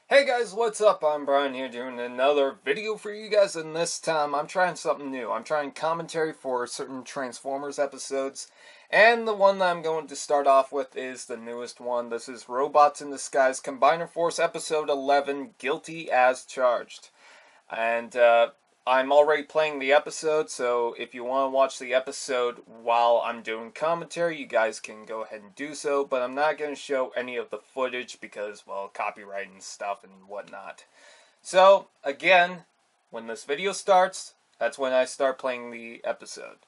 Hey guys, what's up? I'm Brian here doing another video for you guys, and this time I'm trying something new. I'm trying commentary for certain Transformers episodes, and the one that I'm going to start off with is the newest one. This is Robots in Disguise Combiner Force Episode 11, Guilty as Charged. And I'm already playing the episode, so if you want to watch the episode while I'm doing commentary, you guys can go ahead and do so, but I'm not going to show any of the footage because, well, copyright and stuff and whatnot. So, again, when this video starts, that's when I start playing the episode.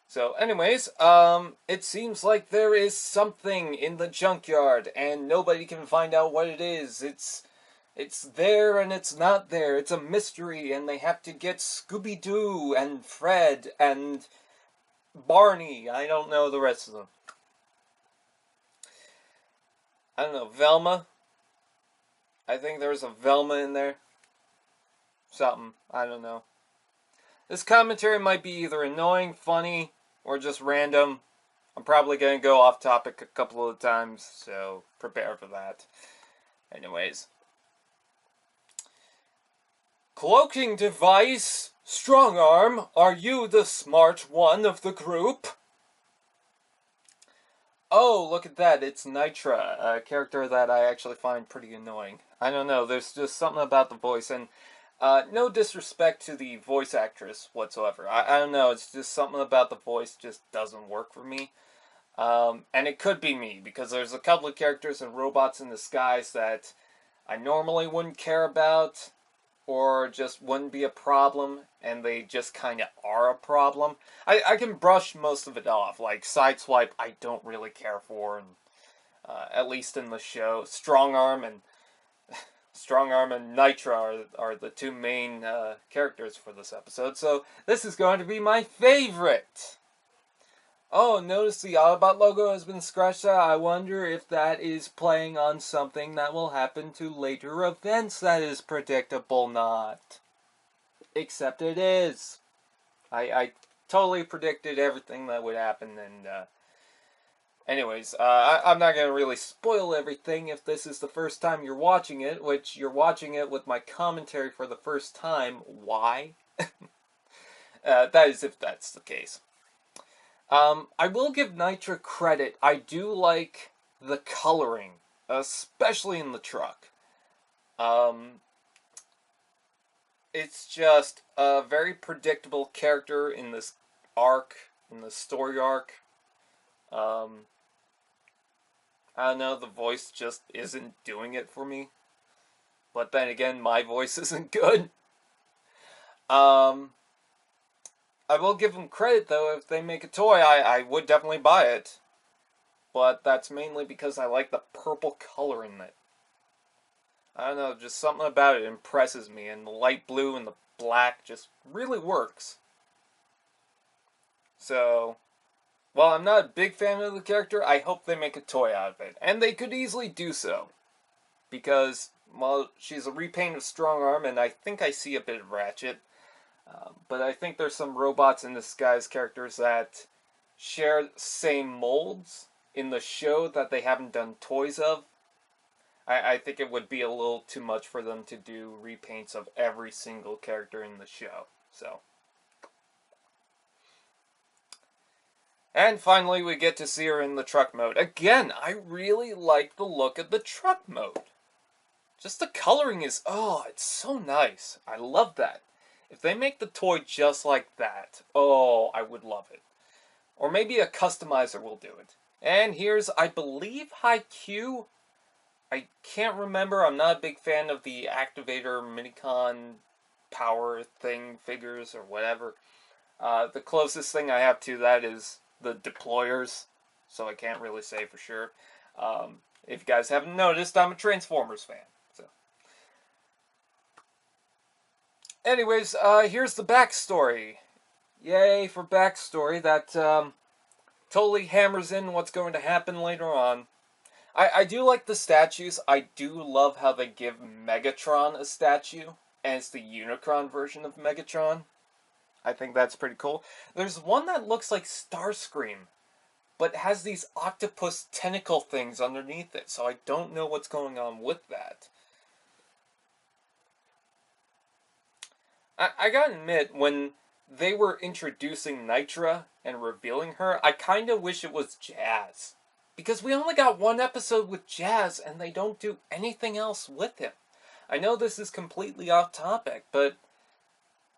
So, anyways, it seems like there is something in the junkyard, and nobody can find out what it is. It's there and it's not there. It's a mystery, and they have to get Scooby-Doo and Fred and Barney. I don't know the rest of them. I don't know, Velma? I think there's a Velma in there. Something. I don't know. This commentary might be either annoying, funny, or just random. I'm probably going to go off topic a couple of times, so prepare for that. Anyways. Cloaking device? Strong arm, are you the smart one of the group? Oh, look at that, it's Nitra, a character that I actually find pretty annoying. I don't know, there's just something about the voice, and no disrespect to the voice actress whatsoever. I don't know, it's just something about the voice just doesn't work for me. And it could be me, because there's a couple of characters in Robots in Disguise that I normally wouldn't care about, or just wouldn't be a problem, and they just kind of are a problem. I can brush most of it off, like Sideswipe I don't really care for, and at least in the show. Strong Arm and Nitra are the two main characters for this episode, so this is going to be my favorite! Oh, notice the Autobot logo has been scratched out. I wonder if that is playing on something that will happen to later events that is predictable not. Except it is. I totally predicted everything that would happen, and anyways, I'm not going to really spoil everything if this is the first time you're watching it, which you're watching it with my commentary for the first time. Why? That is if that's the case. I will give Nitra credit. I do like the coloring, especially in the truck. It's just a very predictable character in this arc, in the story arc. I don't know, the voice just isn't doing it for me. But then again, my voice isn't good. I will give them credit, though. If they make a toy, I would definitely buy it. But that's mainly because I like the purple color in it. I don't know, just something about it impresses me, and the light blue and the black just really works. So, while I'm not a big fan of the character, I hope they make a toy out of it. And they could easily do so. Because, well, she's a repaint of Strong Arm, and I think I see a bit of Ratchet. But I think there's some Robots in Disguise characters that share same molds in the show that they haven't done toys of. I think it would be a little too much for them to do repaints of every single character in the show. So. And finally, we get to see her in the truck mode. Again, I really like the look of the truck mode. Just the coloring is, oh, it's so nice. I love that. If they make the toy just like that, oh, I would love it. Or maybe a customizer will do it. And here's, I believe, Haikyuu. I can't remember. I'm not a big fan of the Activator Minicon power thing figures or whatever. The closest thing I have to that is the deployers, so I can't really say for sure. If you guys haven't noticed, I'm a Transformers fan. So, anyways, here's the backstory. Yay for backstory. That totally hammers in what's going to happen later on. I do like the statues. I do love how they give Megatron a statue, and it's the Unicron version of Megatron. I think that's pretty cool. There's one that looks like Starscream, but has these octopus tentacle things underneath it, so I don't know what's going on with that. I gotta admit, when they were introducing Nitra and revealing her, I kind of wish it was Jazz. Because we only got one episode with Jazz, and they don't do anything else with him. I know this is completely off topic, but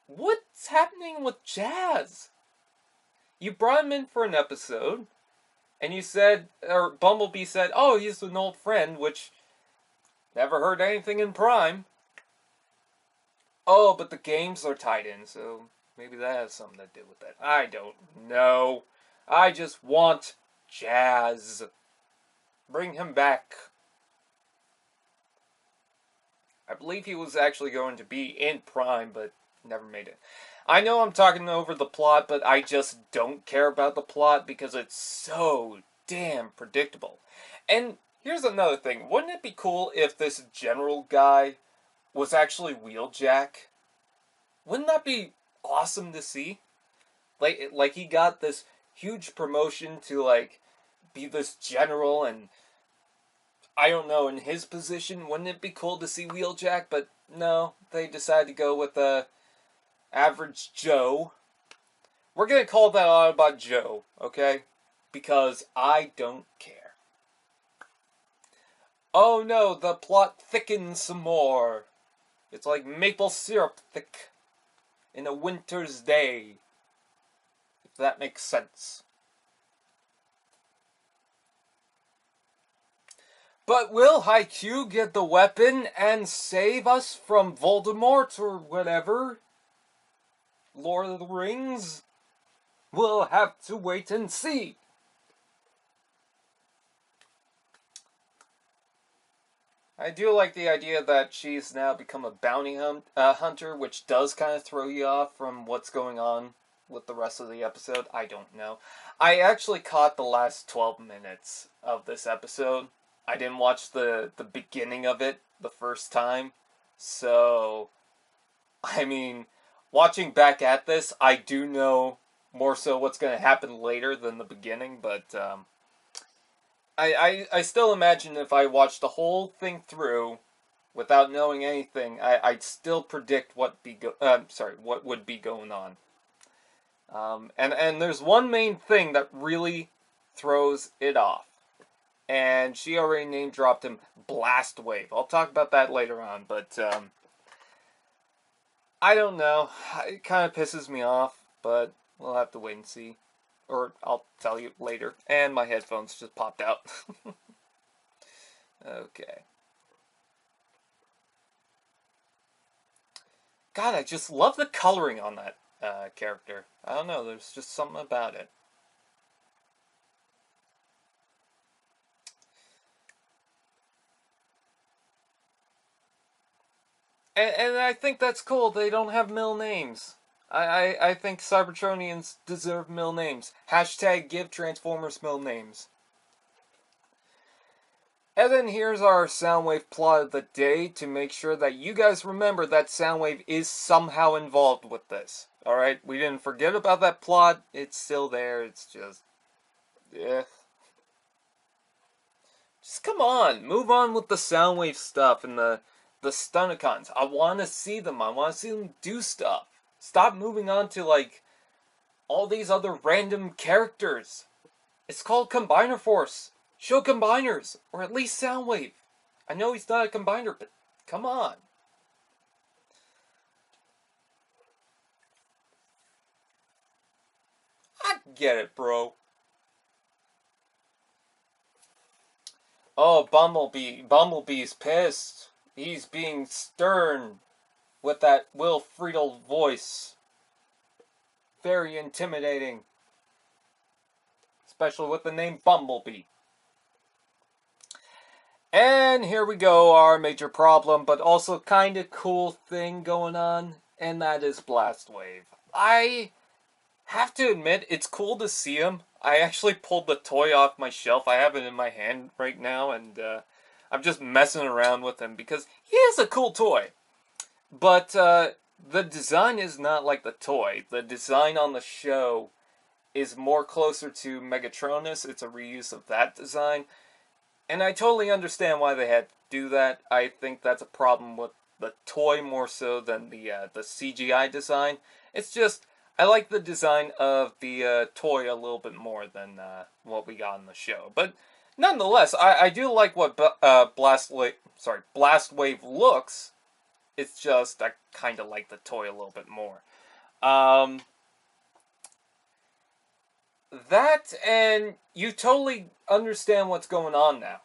what's happening with Jazz? You brought him in for an episode, and you said, or Bumblebee said, oh, he's an old friend, which never heard anything in Prime. Oh, but the games are tied in, so maybe that has something to do with it. I don't know. I just want Jazz. Bring him back. I believe he was actually going to be in Prime, but never made it. I know I'm talking over the plot, but I just don't care about the plot because it's so damn predictable. And here's another thing. Wouldn't it be cool if this general guy was actually Wheeljack? Wouldn't that be awesome to see? Like he got this huge promotion to, like, be this general, and I don't know, in his position, wouldn't it be cool to see Wheeljack? But no, they decided to go with average Joe. We're gonna call that Autobot Joe, okay? Because I don't care. Oh no, the plot thickens some more. It's like maple syrup thick in a winter's day. If that makes sense. But will Haikyuu get the weapon and save us from Voldemort or whatever? Lord of the Rings? We'll have to wait and see. I do like the idea that she's now become a bounty hunter, which does kind of throw you off from what's going on with the rest of the episode. I don't know. I actually caught the last 12 minutes of this episode. I didn't watch the beginning of it the first time. So, I mean, watching back at this, I do know more so what's going to happen later than the beginning, but I still imagine if I watched the whole thing through without knowing anything, I'd still predict what would be going on. And there's one main thing that really throws it off. And she already name dropped him, Blastwave. I'll talk about that later on, but I don't know. It kind of pisses me off, but we'll have to wait and see. Or I'll tell you later. And my headphones just popped out. Okay. God, I just love the coloring on that character. I don't know, there's just something about it. And I think that's cool. They don't have middle names. I think Cybertronians deserve middle names. Hashtag give Transformers middle names. And then here's our Soundwave plot of the day to make sure that you guys remember that Soundwave is somehow involved with this. Alright, we didn't forget about that plot. It's still there. It's just... Just come on. Move on with the Soundwave stuff and the Stunticons. I want to see them. I want to see them do stuff. Stop moving on to, like, all these other random characters. It's called Combiner Force. Show Combiners. Or at least Soundwave. I know he's not a Combiner, but come on. I get it, bro. Oh, Bumblebee. Bumblebee's pissed. He's being stern with that Will Friedle voice. Very intimidating. Especially with the name Bumblebee. And here we go, our major problem, but also kind of cool thing going on, and that is Blastwave. I have to admit, it's cool to see him. I actually pulled the toy off my shelf. I have it in my hand right now, and I'm just messing around with him because he is a cool toy. But the design is not like the toy. The design on the show is more closer to Megatronus. It's a reuse of that design. And I totally understand why they had to do that. I think that's a problem with the toy more so than the CGI design. It's just I like the design of the toy a little bit more than what we got in the show. But nonetheless, I do like what Blastwave looks. It's just I kind of like the toy a little bit more. That and you totally understand what's going on now.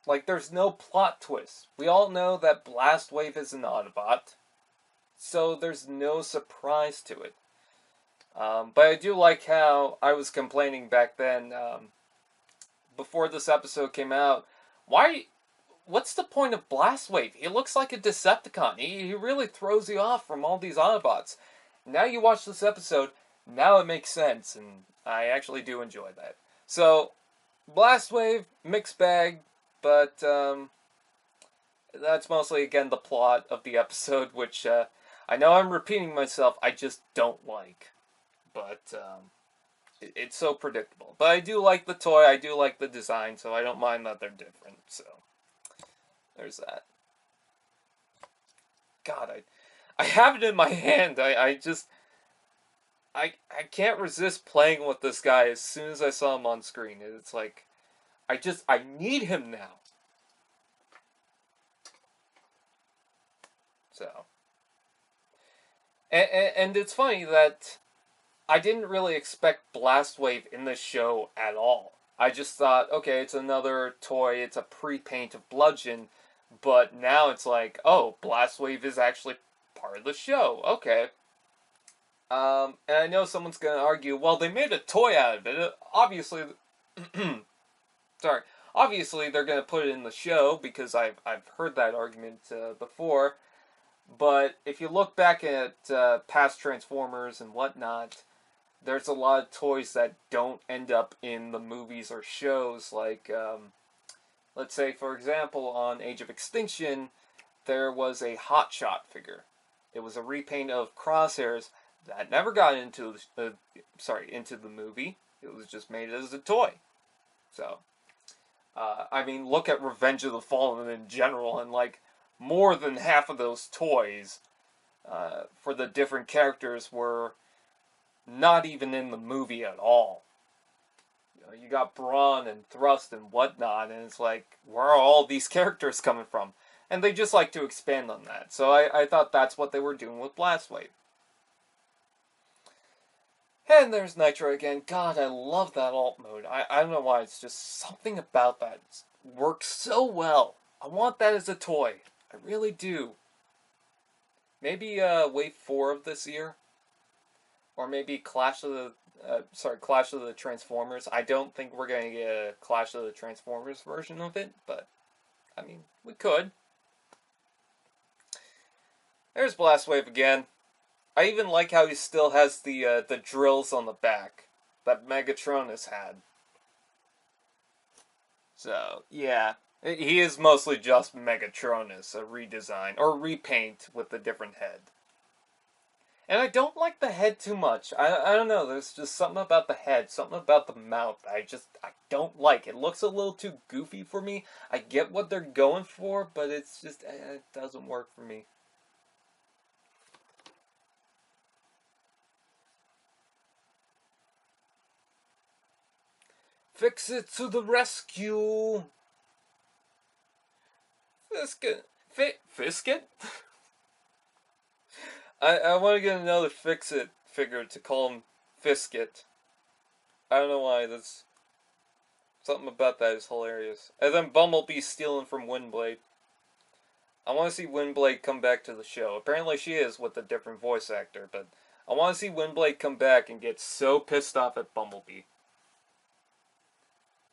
Like, there's no plot twist. We all know that Blastwave is an Autobot, so there's no surprise to it. But I do like how I was complaining back then, before this episode came out, what's the point of Blastwave? He looks like a Decepticon. He really throws you off from all these Autobots. Now you watch this episode, now it makes sense, and I actually do enjoy that. So, Blastwave, mixed bag, but that's mostly, again, the plot of the episode, which I know I'm repeating myself, I just don't like. But it's so predictable. But I do like the toy, I do like the design, so I don't mind that they're different. So, there's that. God, I have it in my hand. I can't resist playing with this guy as soon as I saw him on screen. It's like, I need him now. So. And it's funny that I didn't really expect Blastwave in this show at all. I just thought, okay, it's another toy, it's a pre-paint of Bludgeon, but now it's like, oh, Blastwave is actually part of the show. Okay. And I know someone's going to argue, well, they made a toy out of it. Obviously, sorry. Obviously, they're going to put it in the show, because I've heard that argument before. But if you look back at past Transformers and whatnot, there's a lot of toys that don't end up in the movies or shows. Like, let's say, for example, on Age of Extinction, there was a Hotshot figure. It was a repaint of Crosshairs that never got into the movie. It was just made as a toy. So, I mean, look at Revenge of the Fallen in general, and like more than half of those toys for the different characters were not even in the movie at all. You got Brawn and Thrust and whatnot, and it's like, where are all these characters coming from? And they just like to expand on that. So I thought that's what they were doing with Blastwave. And there's Nitra again. God, I love that alt mode. I don't know why, it's just something about that. It works so well. I want that as a toy. I really do. Maybe Wave 4 of this year? Or maybe Clash of the Transformers. I don't think we're going to get a Clash of the Transformers version of it, but, I mean, we could. There's Blastwave again. I even like how he still has the drills on the back that Megatronus had. So, yeah. He is mostly just Megatronus, a redesign, or repaint with a different head. And I don't like the head too much. I don't know, there's just something about the head, something about the mouth I don't like. It looks a little too goofy for me. I get what they're going for, but it's just, it doesn't work for me. Fix it to the rescue! Fisket? Fisket? I want to get another Fix-It figure to call him Fisket. I don't know why, that's... Something about that is hilarious. And then Bumblebee stealing from Windblade. I want to see Windblade come back to the show. Apparently she is with a different voice actor, but I want to see Windblade come back and get so pissed off at Bumblebee.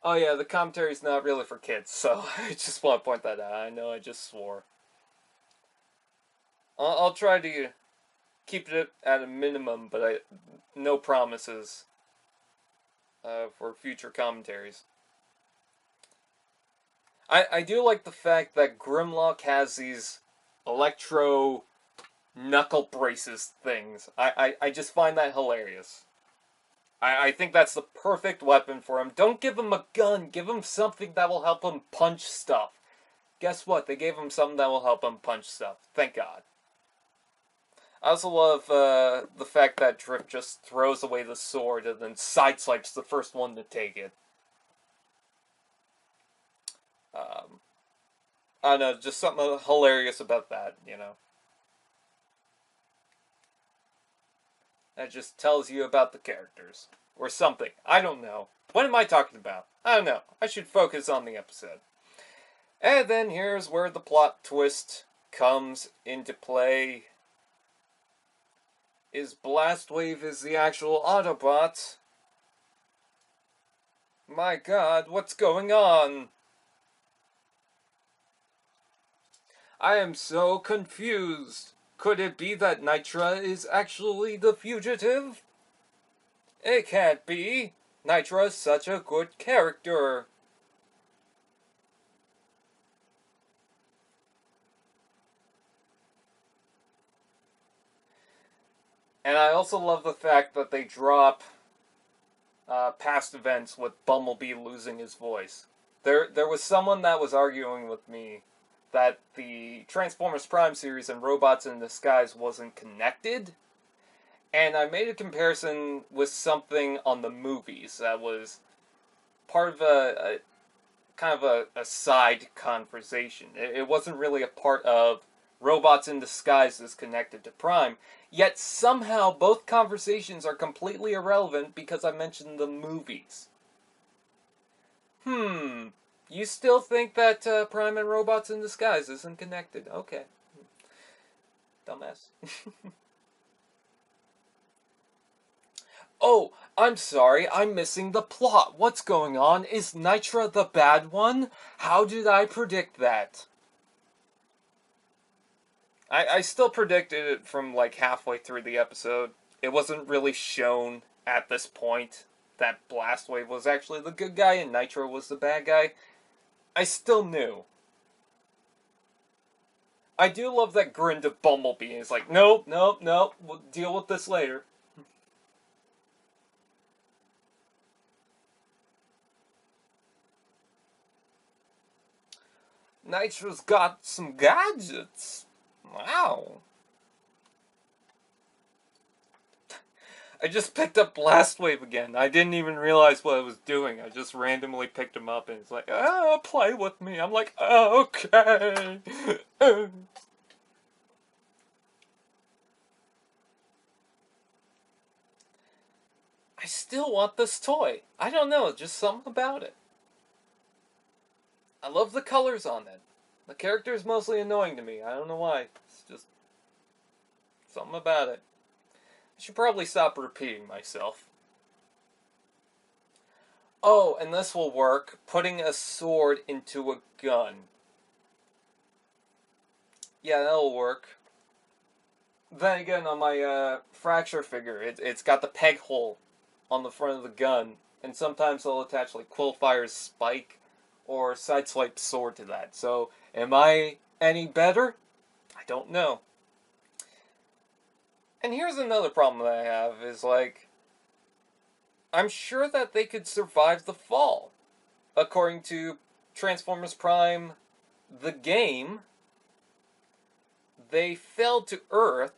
Oh yeah, the commentary's not really for kids, so I just want to point that out. I know I just swore. I'll try to keep it at a minimum, but no promises for future commentaries. I do like the fact that Grimlock has these electro knuckle braces things. I just find that hilarious. I think that's the perfect weapon for him. Don't give him a gun. Give him something that will help him punch stuff. Guess what? They gave him something that will help him punch stuff. Thank God. I also love the fact that Drift just throws away the sword and then sideswipes the first one to take it. Um, I don't know, just something hilarious about that, you know. That just tells you about the characters. Or something. I don't know. What am I talking about? I don't know. I should focus on the episode. And then here's where the plot twist comes into play. Is Blastwave is the actual Autobot? My God, what's going on? I am so confused. Could it be that Nitra is actually the fugitive? It can't be. Nitra is such a good character. And I also love the fact that they drop past events with Bumblebee losing his voice. There was someone that was arguing with me that the Transformers Prime series and Robots in Disguise wasn't connected. And I made a comparison with something on the movies that was part of a kind of a side conversation. It wasn't really a part of Robots in Disguise is connected to Prime. Yet somehow both conversations are completely irrelevant because I mentioned the movies. You still think that Prime and Robots in Disguise isn't connected? Okay. Dumbass. Oh, I'm sorry, I'm missing the plot. What's going on? Is Nitra the bad one? How did I predict that? I still predicted it from like halfway through the episode. It wasn't really shown at this point that Blastwave was actually the good guy and Nitra was the bad guy. I still knew. I do love that grin to Bumblebee. He's like, nope, nope, nope, we'll deal with this later. Nitra's got some gadgets. Wow. I just picked up Blastwave again. I didn't even realize what I was doing. I just randomly picked him up and it's like, oh, play with me. I'm like, oh, okay. I still want this toy. I don't know, just something about it. I love the colors on it. The character is mostly annoying to me. I don't know why. It's just something about it. I should probably stop repeating myself. Oh, and this will work. Putting a sword into a gun. Yeah, that'll work. Then again, on my fracture figure, it's got the peg hole on the front of the gun. And sometimes they'll attach like Quillfire's spike or Sideswipe sword to that. So, am I any better? I don't know. And here's another problem that I have, is like, I'm sure that they could survive the fall. According to Transformers Prime, the game, they fell to Earth,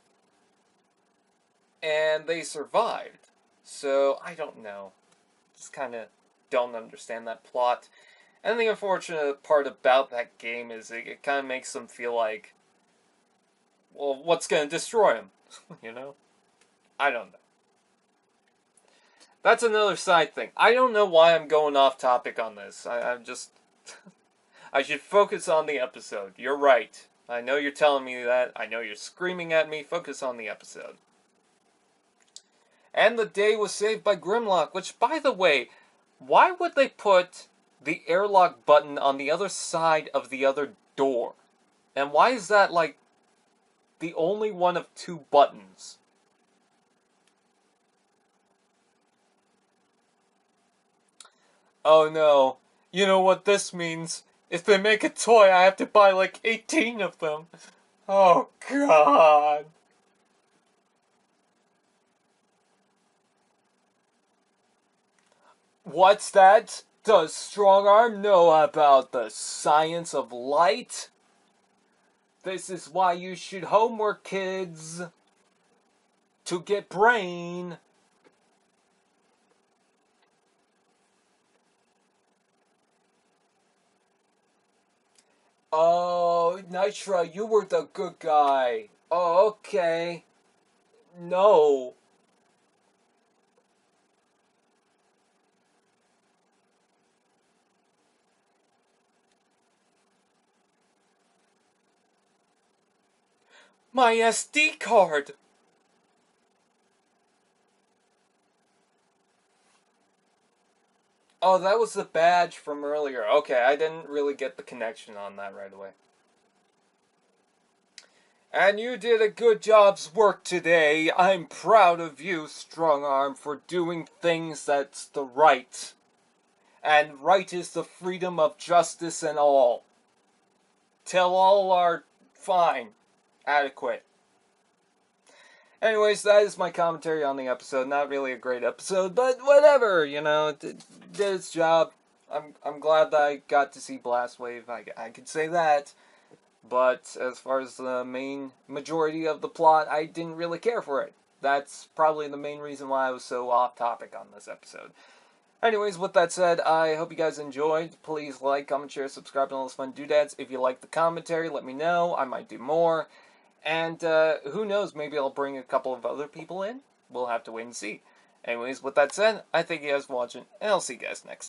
and they survived. So, I don't know. Just kind of don't understand that plot. And the unfortunate part about that game is it kind of makes them feel like, well, what's going to destroy them? You know? I don't know. That's another side thing. I don't know why I'm going off topic on this. I'm just... I should focus on the episode. You're right. I know you're telling me that. I know you're screaming at me. Focus on the episode. And the day was saved by Grimlock, which, by the way, why would they put the airlock button on the other side of the other door? And why is that, like, the only one of two buttons? Oh no. You know what this means? If they make a toy, I have to buy like 18 of them. Oh God. What's that? Does Strong Arm know about the science of light? This is why you should homework, kids. To get brain. Oh, Nitra, you were the good guy. Oh, okay. No. My SD card! Oh, that was the badge from earlier. Okay, I didn't really get the connection on that right away. And you did a good job's work today. I'm proud of you, Strong Arm, for doing things that's the right. And right is the freedom of justice and all. Till all are fine. Adequate. Anyways, that is my commentary on the episode. Not really a great episode, but whatever, you know, did its job. I'm glad that I got to see Blastwave. I could say that. But as far as the main majority of the plot, I didn't really care for it. That's probably the main reason why I was so off topic on this episode. Anyways, with that said, I hope you guys enjoyed. Please like, comment, share, subscribe, and all those fun doodads. If you like the commentary, let me know. I might do more. And who knows, maybe I'll bring a couple of other people in. We'll have to wait and see. Anyways, with that said, I thank you guys for watching, and I'll see you guys next time.